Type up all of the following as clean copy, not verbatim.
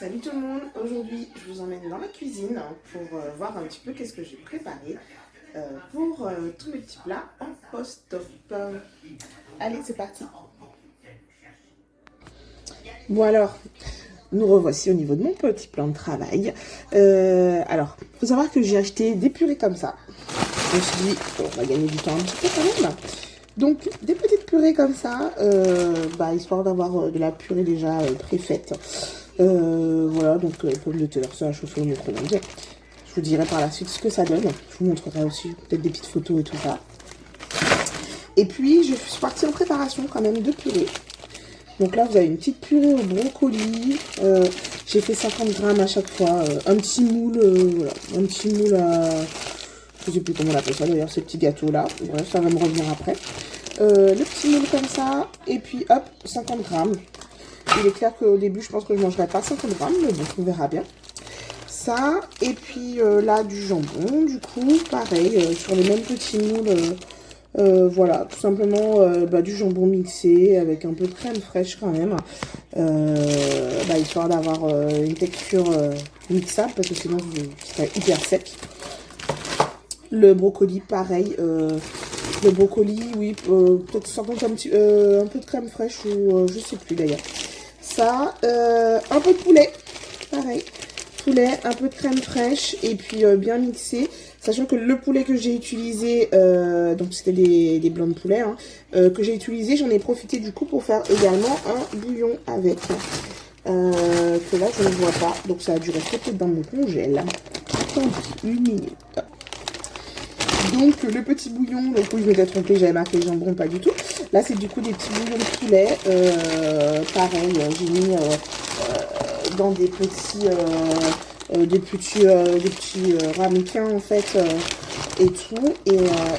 Salut tout le monde, aujourd'hui je vous emmène dans la cuisine pour voir un petit peu qu'est-ce que j'ai préparé pour tous mes petits plats en post-op. Allez, c'est parti. Bon alors, nous revoici au niveau de mon petit plan de travail. Alors, il faut savoir que j'ai acheté des purées comme ça. Je me suis dit, on va gagner du temps un petit peu quand même. Donc, des petites purées comme ça, histoire d'avoir de la purée déjà préfaite. Voilà, donc pommes de terre, ça à chauffer au micro-ondes. Je vous dirai par la suite ce que ça donne. Je vous montrerai aussi peut-être des petites photos et tout ça. Et puis, je suis partie en préparation quand même de purée. Donc là, vous avez une petite purée au brocoli. J'ai fait 50 grammes à chaque fois. Un petit moule, voilà. Un petit moule à... Je sais plus comment on appelle ça d'ailleurs, ces petits gâteaux-là. Voilà, ça va me revenir après. Le petit moule comme ça. Et puis, hop, 50 grammes. Il est clair qu'au début, je pense que je ne mangerai pas 50 grammes. Mais bon, on verra bien. Ça. Et puis là, du jambon. Du coup, pareil, sur les mêmes petits moules... voilà, tout simplement du jambon mixé avec un peu de crème fraîche quand même, histoire d'avoir une texture mixable parce que sinon ce serait hyper sec. Le brocoli, pareil, le brocoli, oui, peut-être sortant un peu de crème fraîche ou je sais plus d'ailleurs. Ça, un peu de poulet, pareil, poulet, un peu de crème fraîche et puis bien mixé. Sachant que le poulet que j'ai utilisé, donc c'était des blancs de poulet, hein, que j'ai utilisé, j'en ai profité du coup pour faire également un bouillon avec. Que là je ne vois pas, donc ça a dû rester peut-être dans mon congèle. Attendez une minute. Donc le petit bouillon, donc oui je m'étais trompée, j'avais marqué jambon, pas du tout. Là c'est du coup des petits bouillons de poulet, pareil, j'ai mis dans des petits... des petits ramequins en fait et tout et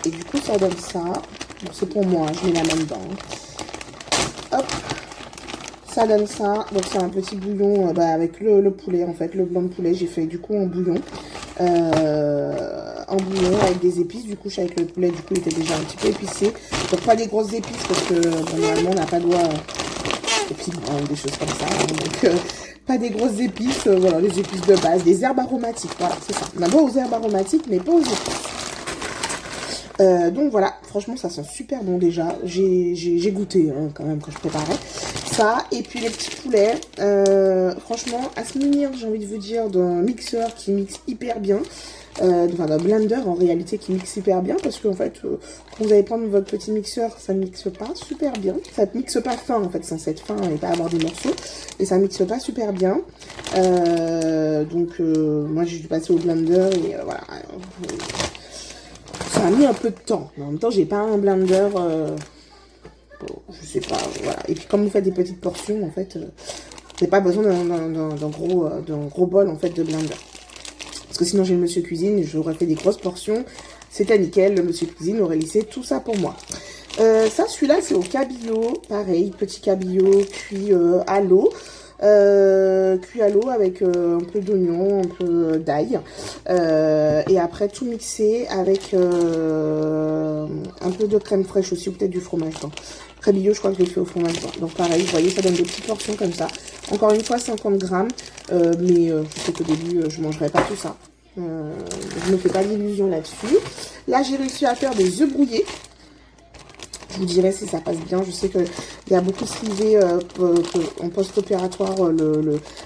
du coup ça donne ça. Bon, c'est pour moi, je mets la main dedans, hop, ça donne ça. Donc c'est un petit bouillon avec le poulet en fait, le blanc de poulet. J'ai fait du coup en bouillon avec des épices. Du coup je suis avec le poulet, du coup il était déjà un petit peu épicé, donc pas des grosses épices parce que normalement on n'a pas le droit aux piments ou des choses comme ça, hein, donc pas des grosses épices, voilà, les épices de base, des herbes aromatiques, voilà, c'est ça. On a droit aux herbes aromatiques, mais pas aux épices. Donc voilà, franchement, ça sent super bon déjà. J'ai goûté hein, quand même quand je préparais ça. Et puis les petits poulets, franchement, à se munir, j'ai envie de vous dire, d'un mixeur qui mixe hyper bien. Enfin d'un blender en réalité qui mixe hyper bien, parce qu'en fait quand vous allez prendre votre petit mixeur, ça ne mixe pas super bien, ça ne mixe pas fin en fait, sans être fin et pas avoir des morceaux, et ça mixe pas super bien. Moi j'ai dû passer au blender et voilà, ça a mis un peu de temps, mais en même temps j'ai pas un blender je sais pas, voilà. Et puis comme vous faites des petites portions en fait, vous n'avez pas besoin d'un gros bol en fait de blender. Parce que sinon j'ai le monsieur cuisine, j'aurais fait des grosses portions, c'était nickel, le monsieur cuisine aurait laissé tout ça pour moi. Ça, celui-là, c'est au cabillaud, pareil, petit cabillaud cuit à l'eau. Cuit à l'eau avec un peu d'oignon, un peu d'ail. Et après, tout mixé avec un peu de crème fraîche aussi, ou peut-être du fromage blanc. Cabillaud, je crois que je l'ai fait au fromage blanc. Donc pareil, vous voyez, ça donne des petites portions comme ça. Encore une fois, 50 grammes. Mais je sais qu'au début, je ne mangerai pas tout ça. Je ne me fais pas d'illusions là-dessus. Là, j'ai réussi à faire des œufs brouillés. Je vous dirai si ça passe bien. Je sais qu'il y a beaucoup de slivés en post-opératoire.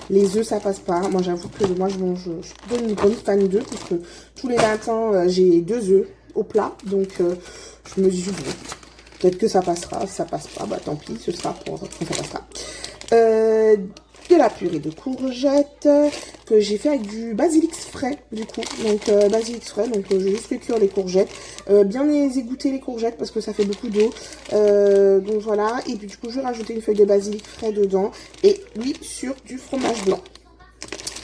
Les œufs, ça passe pas. Moi, j'avoue que moi, je suis plutôt une bonne fan d'œufs. Parce que tous les matins, j'ai 2 œufs au plat. Donc, je me dis, bon, peut-être que ça passera. Si ça passe pas, bah tant pis. Ce sera pour quand ça passera. De la purée de courgettes que j'ai fait avec du basilic frais du coup, donc basilic frais, donc j'ai juste fait cuire les courgettes, bien les égoutter les courgettes parce que ça fait beaucoup d'eau, donc voilà. Et puis du coup je vais rajouter une feuille de basilic frais dedans et oui sur du fromage blanc,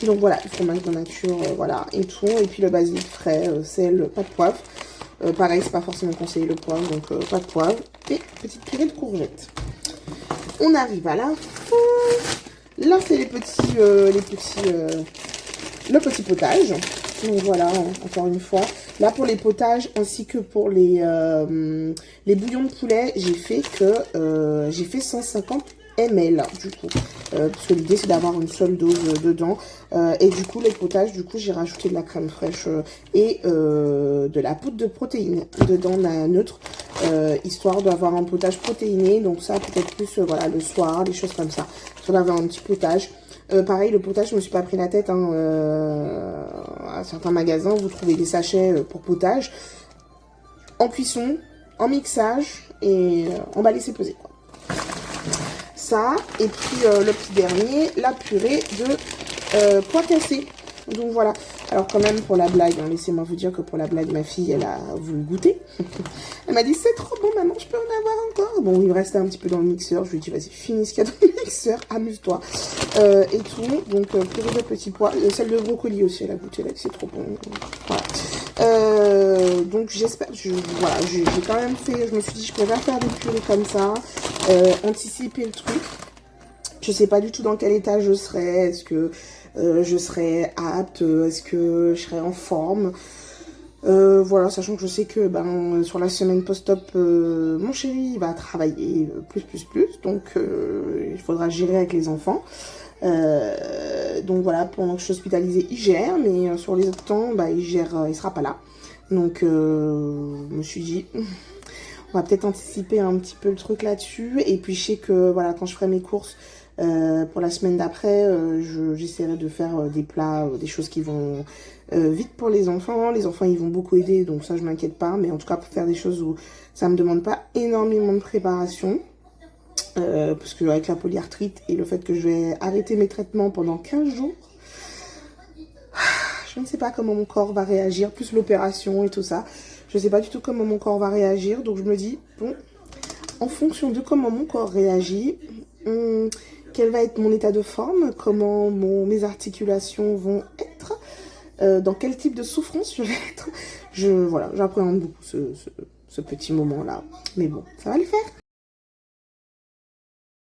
donc voilà, le fromage de nature, voilà, et tout. Et puis le basilic frais, sel, pas de poivre, pareil c'est pas forcément conseillé le poivre, donc pas de poivre, et petite purée de courgettes. On arrive à la fin. Là, c'est le petit potage. Donc voilà, encore une fois. Là, pour les potages ainsi que pour les bouillons de poulet, j'ai fait 150 ml du coup. Parce que l'idée c'est d'avoir une seule dose dedans. Et du coup, les potages, du coup, j'ai rajouté de la crème fraîche et de la poudre de protéines dedans, neutre. Histoire d'avoir un potage protéiné. Donc ça, peut-être plus voilà, le soir, des choses comme ça. Histoire d'avoir un petit potage. Pareil, le potage, je me suis pas pris la tête. Hein, à certains magasins, vous trouvez des sachets pour potage. En cuisson, en mixage et emballé, c'est pesé, quoi. Ça, et puis le petit dernier, la purée de pois cassés. Donc voilà. Alors quand même, pour la blague, hein, laissez-moi vous dire que pour la blague, ma fille, elle a voulu goûter. Elle m'a dit, c'est trop bon, maman, je peux en avoir encore. Bon, il me restait un petit peu dans le mixeur. Je lui ai dit, vas-y, finis ce qu'il y a dans le mixeur, amuse-toi. Et tout. Donc, purée de petits pois. Celle de brocoli aussi, elle a goûté, là, c'est trop bon. Voilà. Donc, j'espère, voilà, j'ai quand même fait, je me suis dit, je préfère faire des purées comme ça, anticiper le truc. Je sais pas du tout dans quel état je serai. Est-ce que je serai apte? Est-ce que je serai en forme? Voilà, sachant que je sais que sur la semaine post-op, mon chéri va travailler plus. Donc, il faudra gérer avec les enfants. Donc voilà, pendant que je suis hospitalisée, il gère. Mais sur les autres temps, il gère, il sera pas là. Donc, je me suis dit... On va peut-être anticiper un petit peu le truc là-dessus. Et puis, je sais que, voilà, quand je ferai mes courses pour la semaine d'après, j'essaierai de faire des plats, des choses qui vont vite pour les enfants. Les enfants, ils vont beaucoup aider, donc ça, je m'inquiète pas. Mais en tout cas, pour faire des choses où ça me demande pas énormément de préparation. Parce que avec la polyarthrite et le fait que je vais arrêter mes traitements pendant 15 jours, je ne sais pas comment mon corps va réagir, plus l'opération et tout ça. Je ne sais pas du tout comment mon corps va réagir. Donc je me dis, bon, en fonction de comment mon corps réagit, quel va être mon état de forme, comment mes articulations vont être, dans quel type de souffrance je vais être. Voilà, j'appréhende beaucoup ce petit moment-là. Mais bon, ça va le faire.